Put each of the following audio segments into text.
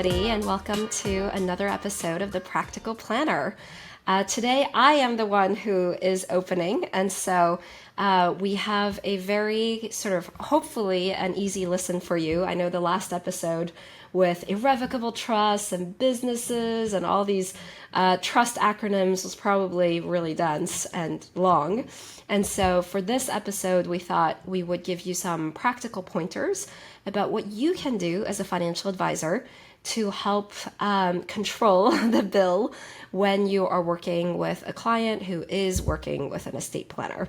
everybody, and welcome to another episode of The Practical Planner. Today, I am the one who is opening, and so we have a very sort of hopefully an easy listen for you. I know the last episode with irrevocable trusts and businesses and all these trust acronyms was probably really dense and long. And so for this episode, we thought we would give you some practical pointers about what you can do as a financial advisor to help control the bill when you are working with a client who is working with an estate planner.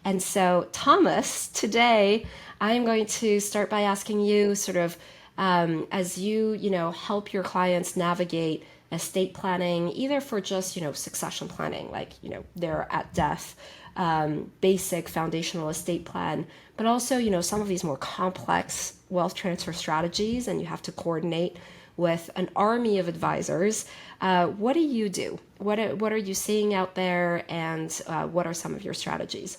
And so, Thomas, today I'm going to start by asking you sort of as you help your clients navigate estate planning, either for just, succession planning, like, they're at death, basic foundational estate plan, but also, some of these more complex wealth transfer strategies, and you have to coordinate with an army of advisors. What do you do? What are you seeing out there, and what are some of your strategies?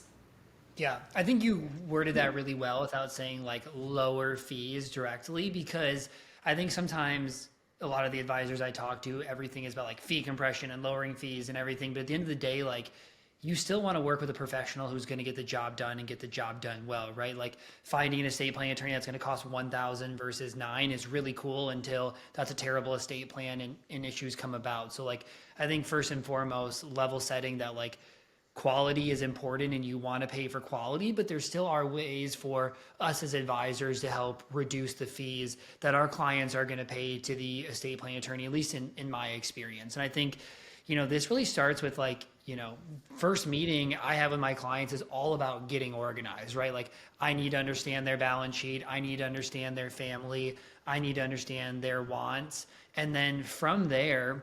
Yeah, I think you worded that really well without saying like lower fees directly, because I think sometimes a lot of the advisors I talk to, everything is about like fee compression and lowering fees and everything. But at the end of the day, like you still want to work with a professional who's going to get the job done and get the job done well, right? Like finding an estate planning attorney that's going to cost 1,000 versus 9 is really cool until that's a terrible estate plan and issues come about. So like, I think first and foremost, level setting that like quality is important and you want to pay for quality, but there still are ways for us as advisors to help reduce the fees that our clients are going to pay to the estate planning attorney, at least in my experience. And I think, this really starts with like, first meeting I have with my clients is all about getting organized, right? Like I need to understand their balance sheet. I need to understand their family. I need to understand their wants. And then from there,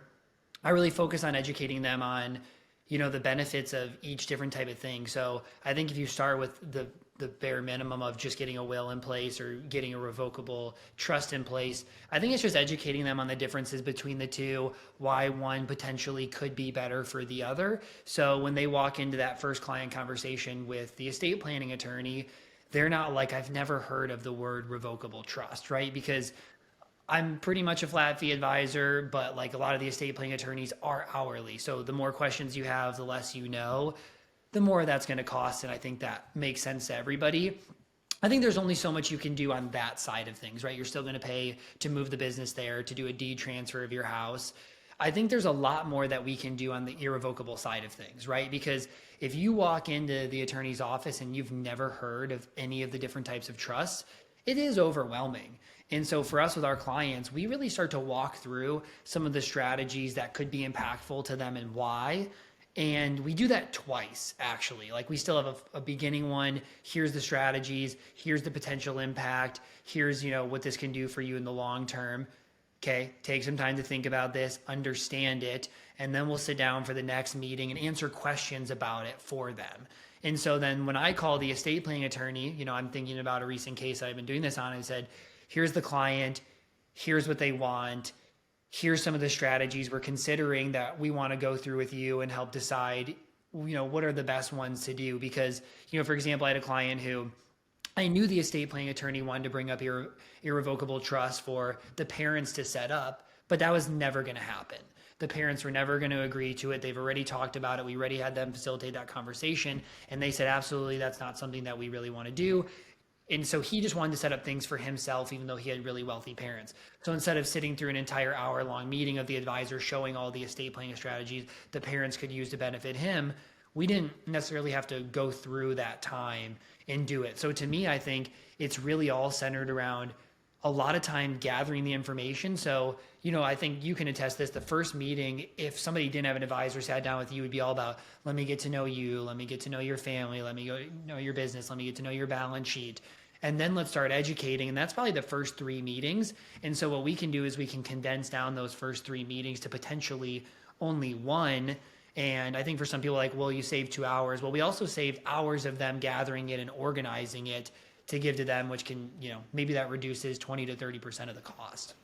I really focus on educating them on, the benefits of each different type of thing. So I think if you start with the bare minimum of just getting a will in place or getting a revocable trust in place, I think it's just educating them on the differences between the two, why one potentially could be better for the other. So when they walk into that first client conversation with the estate planning attorney, they're not like, I've never heard of the word revocable trust, right? Because I'm pretty much a flat fee advisor, but like a lot of the estate planning attorneys are hourly. So the more questions you have, the less you know, the more that's going to cost. And I think that makes sense to everybody. I think there's only so much you can do on that side of things, right? You're still going to pay to move the business there, to do a deed transfer of your house. I think there's a lot more that we can do on the irrevocable side of things, right? Because if you walk into the attorney's office and you've never heard of any of the different types of trusts, it is overwhelming. And so for us with our clients, we really start to walk through some of the strategies that could be impactful to them and why. And we do that twice, actually. Like we still have a beginning one. Here's the strategies. Here's the potential impact. Here's, what this can do for you in the long term. Okay, take some time to think about this, understand it, and then we'll sit down for the next meeting and answer questions about it for them. And so then when I call the estate planning attorney, I'm thinking about a recent case I've been doing this on. I said, here's the client, here's what they want, here's some of the strategies we're considering that we want to go through with you and help decide, what are the best ones to do. Because, for example, I had a client who I knew the estate planning attorney wanted to bring up irrevocable trust for the parents to set up, but that was never going to happen. The parents were never going to agree to it. They've already talked about it. We already had them facilitate that conversation. And they said, absolutely, that's not something that we really want to do. And so he just wanted to set up things for himself, even though he had really wealthy parents. So instead of sitting through an entire hour-long meeting of the advisor showing all the estate planning strategies the parents could use to benefit him, we didn't necessarily have to go through that time and do it. So to me, I think it's really all centered around a lot of time gathering the information. So, I think you can attest this. The first meeting, if somebody didn't have an advisor sat down with you, would be all about, let me get to know you. Let me get to know your family. Let me know your business. Let me get to know your balance sheet. And then let's start educating. And that's probably the first 3 meetings. And so what we can do is we can condense down those first 3 meetings to potentially only 1. And I think for some people like, well, you saved 2 hours. Well, we also saved hours of them gathering it and organizing it to give to them, which can, maybe that reduces 20 to 30% of the cost.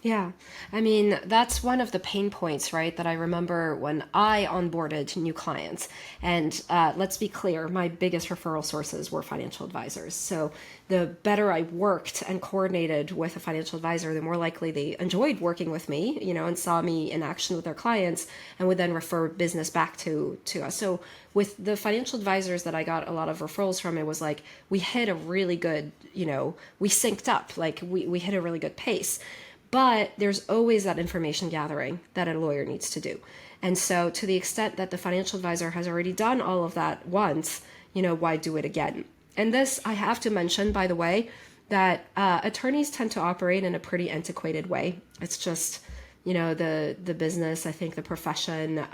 Yeah. I mean, that's one of the pain points, right? That I remember when I onboarded new clients. And let's be clear, my biggest referral sources were financial advisors. So the better I worked and coordinated with a financial advisor, the more likely they enjoyed working with me, and saw me in action with their clients and would then refer business back to us. So with the financial advisors that I got a lot of referrals from, it was like we hit a really good, we synced up, like we hit a really good pace. But there's always that information gathering that a lawyer needs to do. And so, to the extent that the financial advisor has already done all of that once, why do it again? And this, I have to mention, by the way, that attorneys tend to operate in a pretty antiquated way. It's just, the business, I think the profession,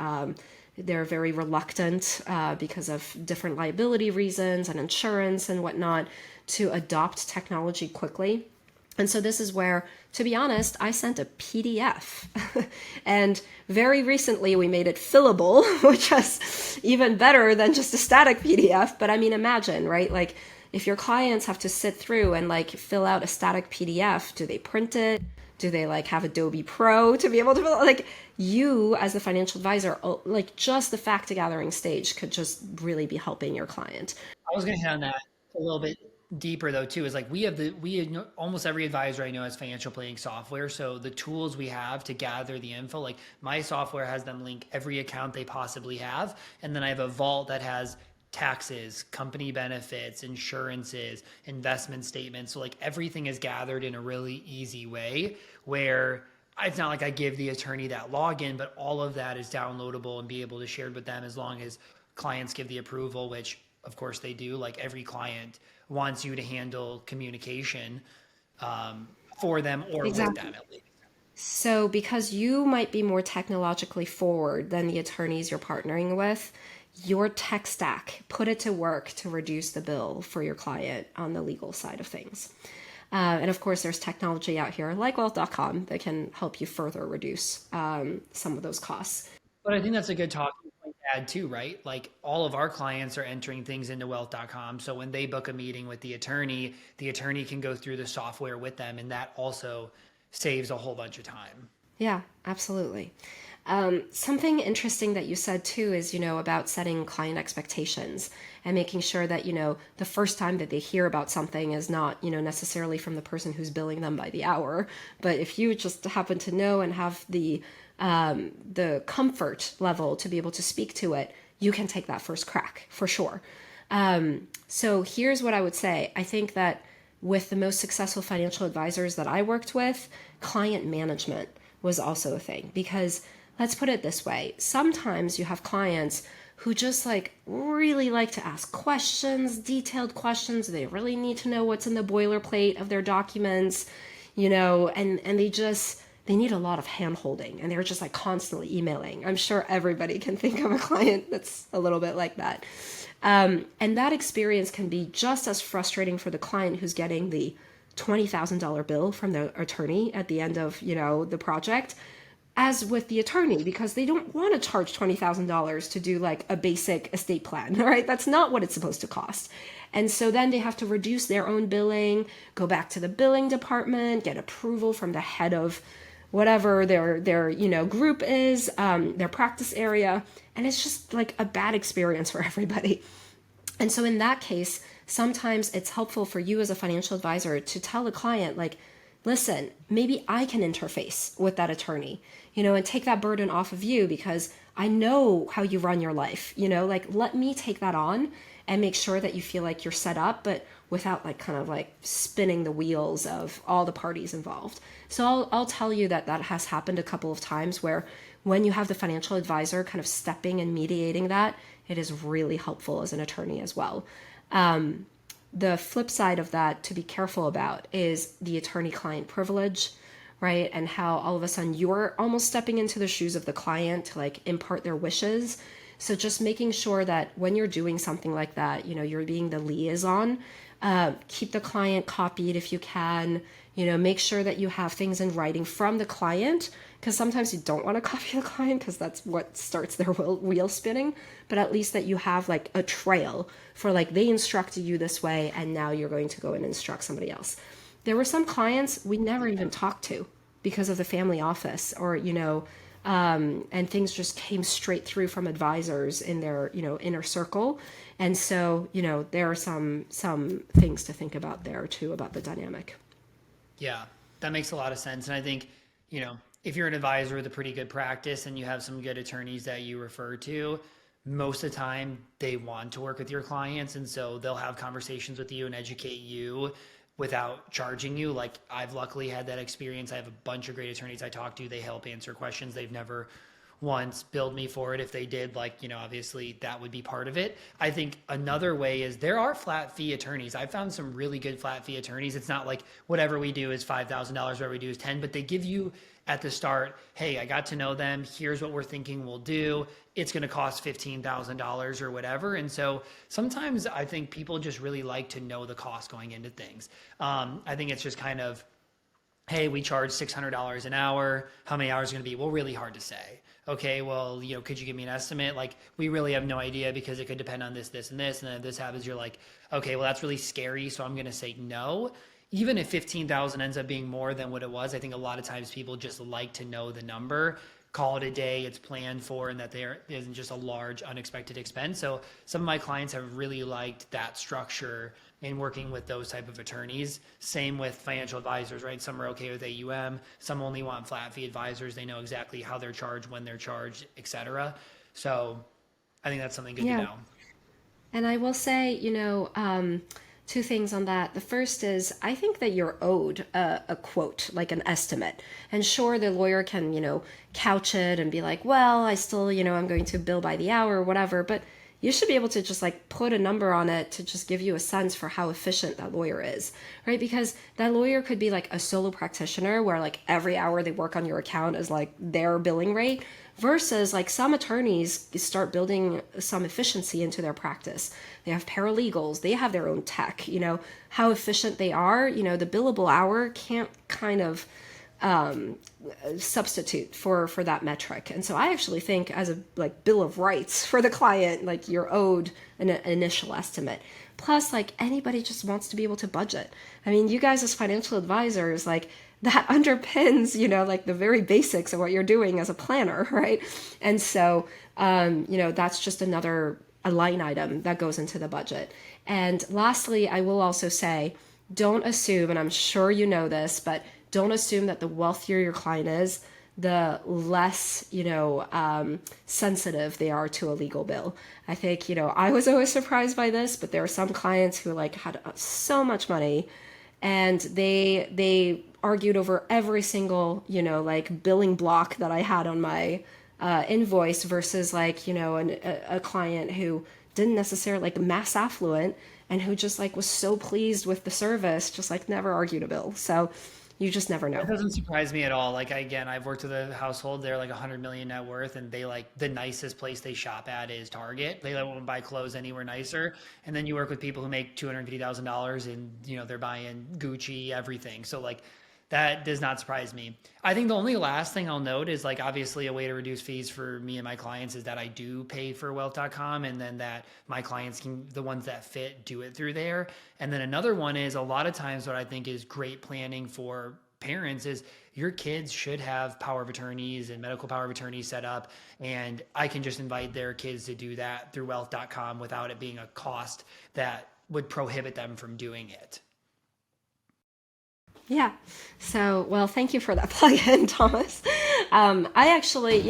they're very reluctant because of different liability reasons and insurance and whatnot to adopt technology quickly. And so this is where, to be honest, I sent a PDF. And very recently we made it fillable, which is even better than just a static PDF. But I mean, imagine, right? Like if your clients have to sit through and like fill out a static PDF, do they print it? Do they like have Adobe Pro to be able to fill out? Like you as the financial advisor, like just the fact gathering stage could just really be helping your client. I was going to hit on that a little bit deeper though too. Is like almost every advisor I know has financial planning software. So the tools we have to gather the info, like my software has them link every account they possibly have, and then I have a vault that has taxes, company benefits, insurances, investment statements. So like everything is gathered in a really easy way where it's not like I give the attorney that login, but all of that is downloadable and be able to share with them as long as clients give the approval, which of course they do. Like every client wants you to handle communication for them or with Exactly. them at least. So, because you might be more technologically forward than the attorneys you're partnering with, your tech stack, put it to work to reduce the bill for your client on the legal side of things. And of course, there's technology out here like wealth.com that can help you further reduce some of those costs. But I think that's a good talking point to add too, right? Like all of our clients are entering things into wealth.com. So when they book a meeting with the attorney can go through the software with them. And that also saves a whole bunch of time. Yeah, absolutely. Something interesting that you said too is, about setting client expectations and making sure that, the first time that they hear about something is not, necessarily from the person who's billing them by the hour. But if you just happen to know and have the comfort level to be able to speak to it, you can take that first crack for sure. So here's what I would say. I think that with the most successful financial advisors that I worked with, client management was also a thing because let's put it this way. Sometimes you have clients who just like really like to ask questions, detailed questions. They really need to know what's in the boilerplate of their documents, and they need a lot of hand holding and they're just like constantly emailing. I'm sure everybody can think of a client that's a little bit like that. And that experience can be just as frustrating for the client who's getting the $20,000 bill from the attorney at the end of, the project as with the attorney because they don't want to charge $20,000 to do like a basic estate plan, right? That's not what it's supposed to cost. And so then they have to reduce their own billing, go back to the billing department, get approval from the head of whatever their group is, their practice area, and it's just like a bad experience for everybody. And so in that case, sometimes it's helpful for you as a financial advisor to tell the client like, listen, maybe I can interface with that attorney, and take that burden off of you because I know how you run your life, like let me take that on and make sure that you feel like you're set up, but without like kind of like spinning the wheels of all the parties involved. So I'll tell you that has happened a couple of times where when you have the financial advisor kind of stepping and mediating that, it is really helpful as an attorney as well. The flip side of that to be careful about is the attorney-client privilege, right? And how all of a sudden you're almost stepping into the shoes of the client to like impart their wishes. So just making sure that when you're doing something like that, you're being the liaison, keep the client copied if you can, make sure that you have things in writing from the client because sometimes you don't want to copy the client because that's what starts their wheel spinning, but at least that you have like a trail for like they instructed you this way and now you're going to go and instruct somebody else. There were some clients we never even talked to. because of the family office, or, and things just came straight through from advisors in their, inner circle. And so, there are some things to think about there too, about the dynamic. Yeah, that makes a lot of sense. And I think, if you're an advisor with a pretty good practice and you have some good attorneys that you refer to, most of the time they want to work with your clients. And so they'll have conversations with you and educate you without charging you. Like, I've luckily had that experience. I have a bunch of great attorneys I talk to. They help answer questions. They've never once billed me for it. If they did, obviously that would be part of it. I think another way is there are flat fee attorneys. I've found some really good flat fee attorneys. It's not like whatever we do is $5,000, whatever we do is 10, but they give you at the start, hey, I got to know them. Here's what we're thinking we'll do. It's going to cost $15,000 or whatever. And so sometimes I think people just really like to know the cost going into things. I think it's just kind of, hey, we charge $600 an hour. How many hours is going to be? Well, really hard to say. Okay, well, could you give me an estimate? Like, we really have no idea because it could depend on this, this, and this. And then if this happens, you're like, okay, well, that's really scary. So I'm going to say no. Even if 15,000 ends up being more than what it was, I think a lot of times people just like to know the number, call it a day, it's planned for, and that there isn't just a large unexpected expense. So some of my clients have really liked that structure in working with those type of attorneys. Same with financial advisors, right? Some are okay with AUM, some only want flat fee advisors. They know exactly how they're charged, when they're charged, etc. So I think that's something good to know. And I will say, two things on that. The first is, I think that you're owed a quote, like an estimate. And sure, the lawyer can, couch it and be like, well, I still, I'm going to bill by the hour or whatever. But you should be able to just like put a number on it to just give you a sense for how efficient that lawyer is, right? Because that lawyer could be like a solo practitioner where like every hour they work on your account is like their billing rate, versus like some attorneys start building some efficiency into their practice. They have paralegals, they have their own tech, how efficient they are, the billable hour can't kind of substitute for that metric. And so I actually think as a like bill of rights for the client, like you're owed an initial estimate. Plus, like anybody just wants to be able to budget. I mean, you guys as financial advisors, like that underpins, like the very basics of what you're doing as a planner, right? And so, that's just a line item that goes into the budget. And lastly, I will also say, don't assume, and I'm sure you know this, but don't assume that the wealthier your client is, the less, sensitive they are to a legal bill. I think, I was always surprised by this, but there are some clients who like had so much money and they argued over every single, like billing block that I had on my invoice versus like, a client who didn't necessarily like mass affluent and who just like was so pleased with the service, just like never argued a bill. So you just never know. That doesn't surprise me at all. Like, again, I've worked with a household, they're like 100 million net worth, and they like the nicest place they shop at is Target. They like won't buy clothes anywhere nicer. And then you work with people who make $250,000 and, they're buying Gucci, everything. So like that does not surprise me. I think the only last thing I'll note is like, obviously a way to reduce fees for me and my clients is that I do pay for wealth.com, and then that my clients can, the ones that fit, do it through there. And then another one is a lot of times what I think is great planning for parents is your kids should have power of attorneys and medical power of attorney set up. And I can just invite their kids to do that through wealth.com without it being a cost that would prohibit them from doing it. Yeah. So, well, thank you for that plug-in, Thomas. I actually,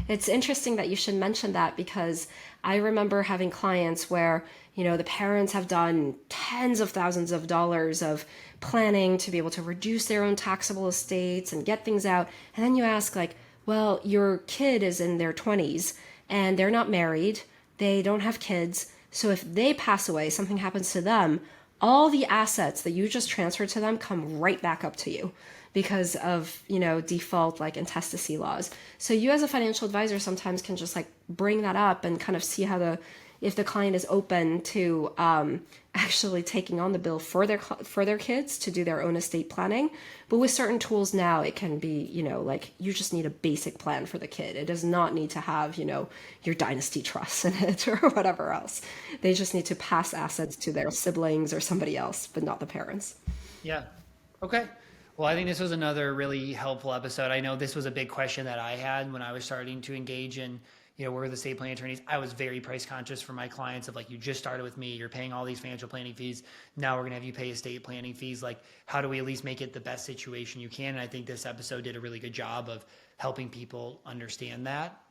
it's interesting that you should mention that because I remember having clients where, the parents have done tens of thousands of dollars of planning to be able to reduce their own taxable estates and get things out. And then you ask like, well, your kid is in their 20s and they're not married. They don't have kids. So if they pass away, something happens to them, all the assets that you just transferred to them come right back up to you because of, default like intestacy laws. So you as a financial advisor sometimes can just like bring that up and kind of see how if the client is open to actually taking on the bill for their kids to do their own estate planning. But with certain tools now, it can be, like you just need a basic plan for the kid. It does not need to have, your dynasty trust in it or whatever else. They just need to pass assets to their siblings or somebody else, but not the parents. Yeah. Okay. Well, I think this was another really helpful episode. I know this was a big question that I had when I was starting to engage in, work with estate planning attorneys. I was very price conscious for my clients of like, you just started with me, you're paying all these financial planning fees. Now we're going to have you pay estate planning fees. Like, how do we at least make it the best situation you can? And I think this episode did a really good job of helping people understand that.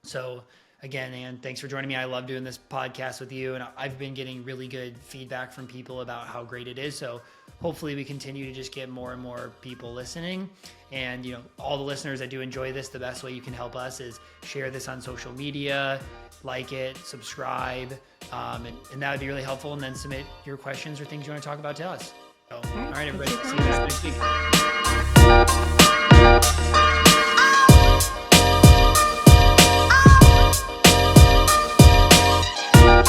So again, Ann, thanks for joining me. I love doing this podcast with you, and I've been getting really good feedback from people about how great it is. So hopefully we continue to just get more and more people listening. And, all the listeners that do enjoy this, the best way you can help us is share this on social media, like it, subscribe, and that would be really helpful. And then submit your questions or things you want to talk about to us. So, all right, everybody. See you next week.